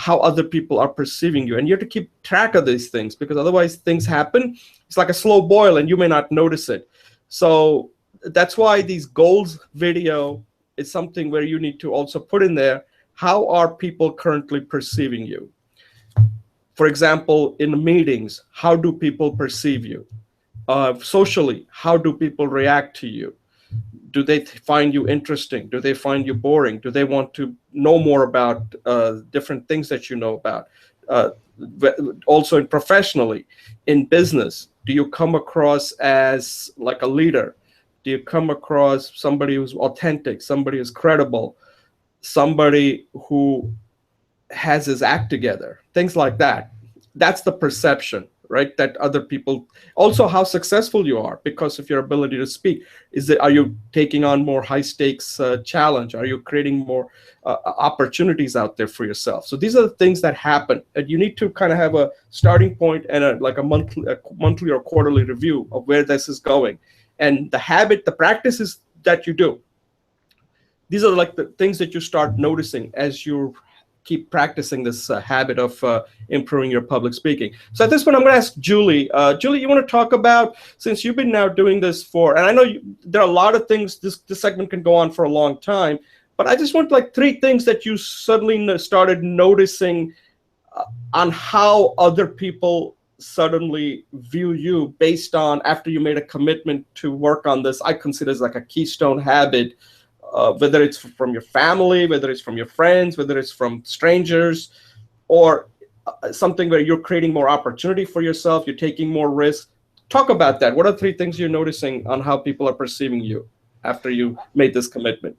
how other people are perceiving you. And you have to keep track of these things, because otherwise things happen. It's like a slow boil and you may not notice it. So that's why these goals video is something where you need to also put in there, how are people currently perceiving you? For example, in meetings, how do people perceive you? Socially, how do people react to you? Do they find you interesting? Do they find you boring? Do they want to know more about different things that you know about? Also, professionally, in business, do you come across as like a leader? Do you come across somebody who's authentic, somebody who's credible, somebody who has his act together? Things like that. That's the perception, right? That other people, also how successful you are because of your ability to speak. Are you taking on more high stakes challenge? Are you creating more opportunities out there for yourself? So these are the things that happen, and you need to kind of have a starting point and a monthly or quarterly review of where this is going. And the habit, the practices that you do, these are like the things that you start noticing as you keep practicing this habit of improving your public speaking. So at this point, I'm going to ask Julie. Julie, you want to talk about, since you've been now doing this and I know there are a lot of things, this segment can go on for a long time, but I just want like 3 things that you suddenly started noticing on how other people suddenly view you based on after you made a commitment to work on this. I consider it like a keystone habit. Whether it's from your family, whether it's from your friends, whether it's from strangers, or something where you're creating more opportunity for yourself, you're taking more risks. Talk about that. What are 3 things you're noticing on how people are perceiving you after you made this commitment?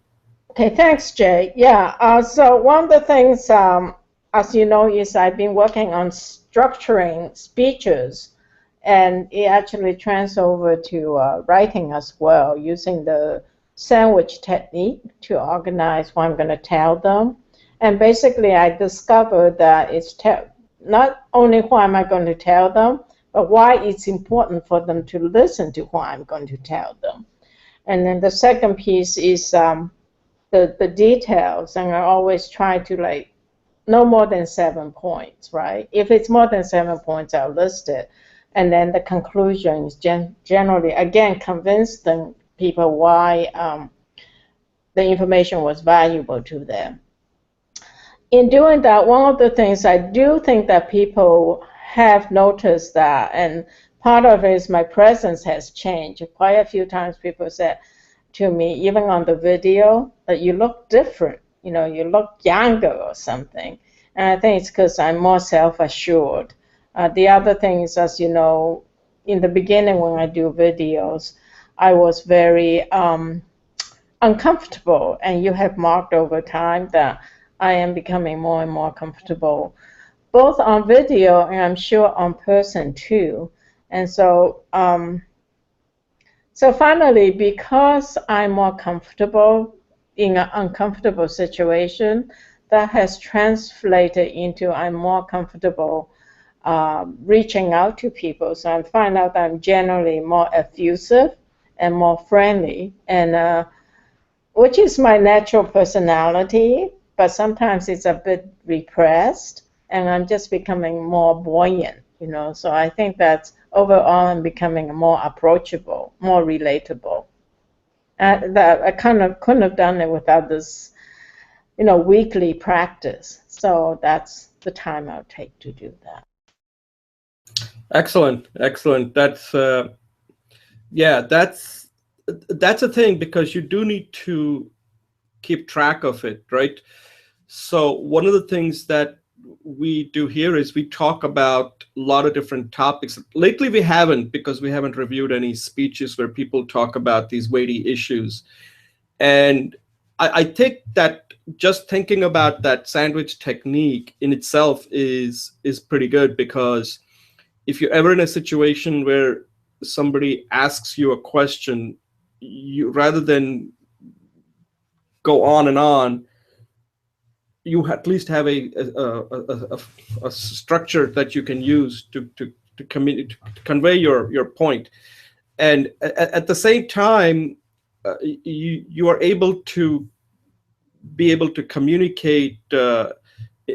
Okay, thanks, Jay. Yeah, so one of the things, as you know, is I've been working on structuring speeches, and it actually trans over to writing as well, using the sandwich technique to organize what I'm going to tell them. And basically, I discovered that it's not only what am I going to tell them, but why it's important for them to listen to what I'm going to tell them. And then the second piece is the details, and I always try to like no more than 7 points, right? If it's more than 7 points, I'll list it. And then the conclusion is generally, again, convince them people why the information was valuable to them. In doing that, one of the things I do think that people have noticed that, and part of it is my presence has changed. Quite a few times people said to me, even on the video, that you look different, you look younger or something. And I think it's because I'm more self-assured. The other thing is, as you know, in the beginning when I do videos, I was very uncomfortable, and you have marked over time that I am becoming more and more comfortable, both on video and I'm sure on person too. And so, so finally, because I'm more comfortable in an uncomfortable situation, that has translated into I'm more comfortable reaching out to people. So I find out that I'm generally more effusive and more friendly, and which is my natural personality, but sometimes it's a bit repressed, and I'm just becoming more buoyant, So I think that overall I'm becoming more approachable, more relatable. That I kind of couldn't have done it without this, weekly practice. So that's the time I'll take to do that. Excellent. That's that's a thing, because you do need to keep track of it, right? So one of the things that we do here is we talk about a lot of different topics. Lately we haven't, because we haven't reviewed any speeches where people talk about these weighty issues. And I think that just thinking about that sandwich technique in itself is pretty good, because if you're ever in a situation where somebody asks you a question, you, rather than go on and on, you at least have a structure that you can use to convey your point. And at the same time, you are able to communicate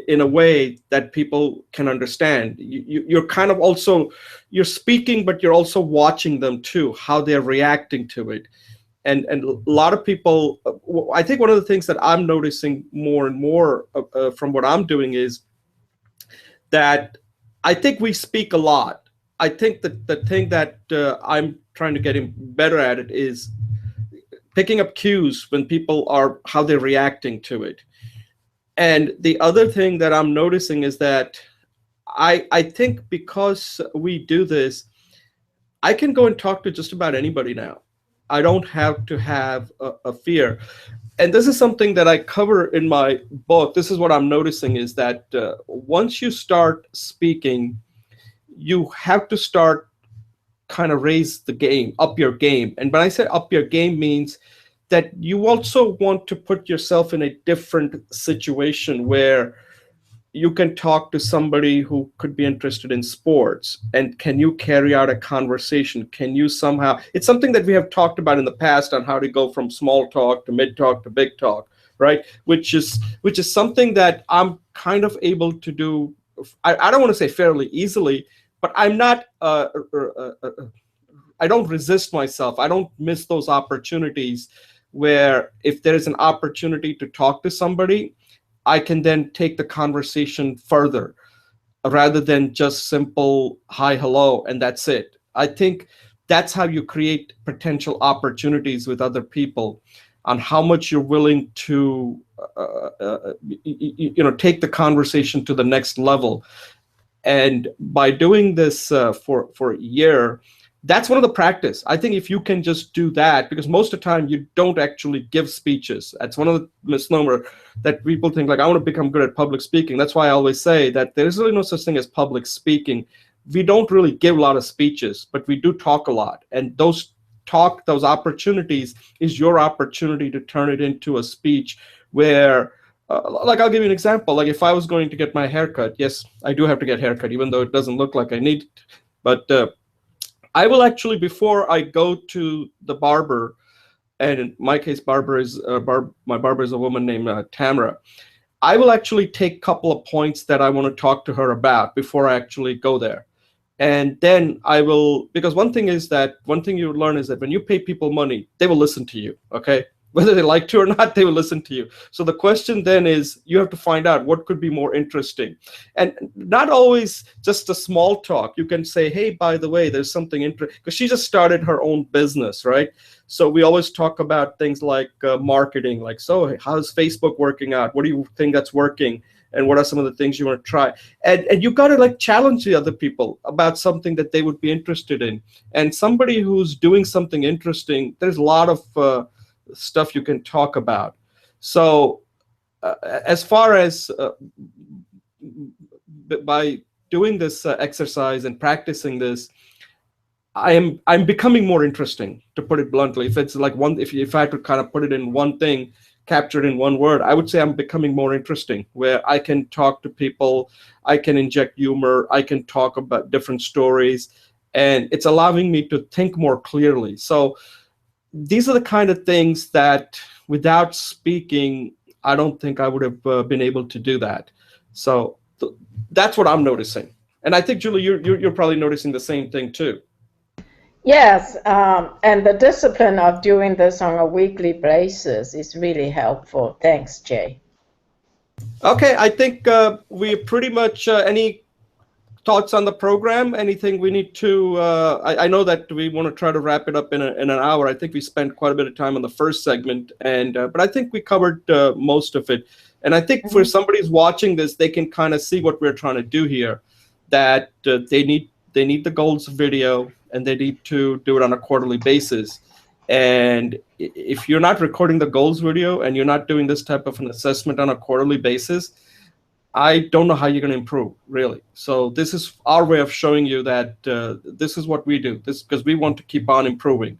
in a way that people can understand. You're kind of also, you're speaking, but you're also watching them too, how they're reacting to it. And a lot of people, I think one of the things that I'm noticing more and more from what I'm doing is that I think we speak a lot. I think that the thing that I'm trying to get better at it is picking up cues when people are, how they're reacting to it. And the other thing that I'm noticing is that I think because we do this, I can go and talk to just about anybody now. I don't have to have a fear. And this is something that I cover in my book. This is what I'm noticing, is that once you start speaking, you have to start kind of raise the game, up your game. And when I say up your game, means that you also want to put yourself in a different situation where you can talk to somebody who could be interested in sports, and can you carry out a conversation? Can you somehow, it's something that we have talked about in the past on how to go from small talk to mid talk to big talk, right? Which is something that I'm kind of able to do. I don't want to say fairly easily, but I'm not, I don't resist myself. I don't miss those opportunities where if there is an opportunity to talk to somebody, I can then take the conversation further rather than just simple hi, hello, and that's it. I think that's how you create potential opportunities with other people, on how much you're willing to take the conversation to the next level. And by doing this for a year, that's one of the practice. I think if you can just do that, because most of the time you don't actually give speeches. That's one of the misnomer that people think, like, I want to become good at public speaking. That's why I always say that there's really no such thing as public speaking. We don't really give a lot of speeches, but we do talk a lot. And those opportunities is your opportunity to turn it into a speech where, like, I'll give you an example. Like, if I was going to get my haircut, yes, I do have to get haircut, even though it doesn't look like I need it. But I will actually, before I go to the barber, and in my case, my barber is a woman named Tamara, I will actually take a couple of points that I want to talk to her about before I actually go there. And then I will, because one thing you learn is that when you pay people money, they will listen to you, okay? Whether they like to or not, they will listen to you. So the question then is, you have to find out what could be more interesting. And not always just a small talk. You can say, hey, by the way, there's something interesting, because she just started her own business, right? So we always talk about things like marketing, like, so how's Facebook working out? What do you think that's working? And what are some of the things you want to try? And you got to, like, challenge the other people about something that they would be interested in. And somebody who's doing something interesting, there's a lot of stuff you can talk about. So as far as by doing this exercise and practicing this, I'm becoming more interesting, to put it bluntly. If it's like if I had to kind of put it in one thing, capture it in one word, I would say I'm becoming more interesting, where I can talk to people, I can inject humor, I can talk about different stories, and it's allowing me to think more clearly. So these are the kind of things that without speaking, I don't think I would have been able to do that. So that's what I'm noticing. And I think, Julie, you're probably noticing the same thing too. Yes, and the discipline of doing this on a weekly basis is really helpful. Thanks, Jay. Okay, I think we pretty much, any thoughts on the program? Anything we need to, I know that we want to try to wrap it up in an hour. I think we spent quite a bit of time on the first segment, and but I think we covered most of it. And I think for somebody who's watching this, they can kind of see what we're trying to do here, that they need the goals video, and they need to do it on a quarterly basis. And if you're not recording the goals video and you're not doing this type of an assessment on a quarterly basis, I don't know how you're going to improve, really. So this is our way of showing you that this is what we do, this because we want to keep on improving.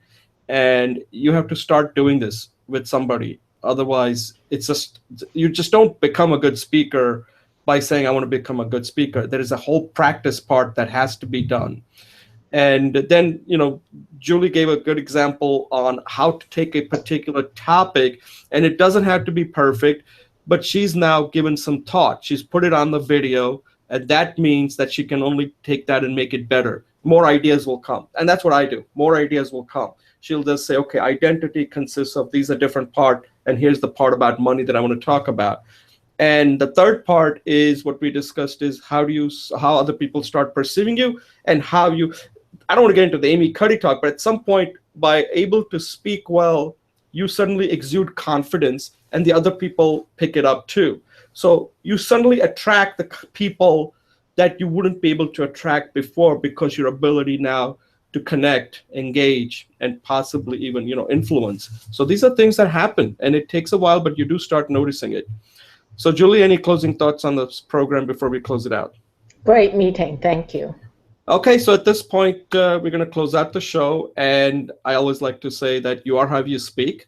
And you have to start doing this with somebody. Otherwise, you just don't become a good speaker by saying, I want to become a good speaker. There is a whole practice part that has to be done. And then, Julie gave a good example on how to take a particular topic, and it doesn't have to be perfect, but she's now given some thought. She's put it on the video, and that means that she can only take that and make it better. More ideas will come. And that's what I do. More ideas will come. She'll just say, okay, identity consists of these are different part, and here's the part about money that I want to talk about. And the third part is what we discussed is how other people start perceiving you, and how I don't want to get into the Amy Cuddy talk, but at some point, by able to speak well, you suddenly exude confidence, and the other people pick it up too. So you suddenly attract the people that you wouldn't be able to attract before, because your ability now to connect, engage, and possibly even influence. So these are things that happen, and it takes a while, but you do start noticing it. So Julie, any closing thoughts on this program before we close it out? Great meeting. Thank you. Okay, so at this point, we're going to close out the show. And I always like to say that you are how you speak,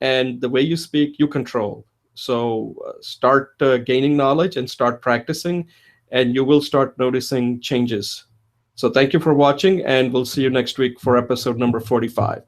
and the way you speak, you control. So start gaining knowledge and start practicing, and you will start noticing changes. So thank you for watching, and we'll see you next week for episode number 45.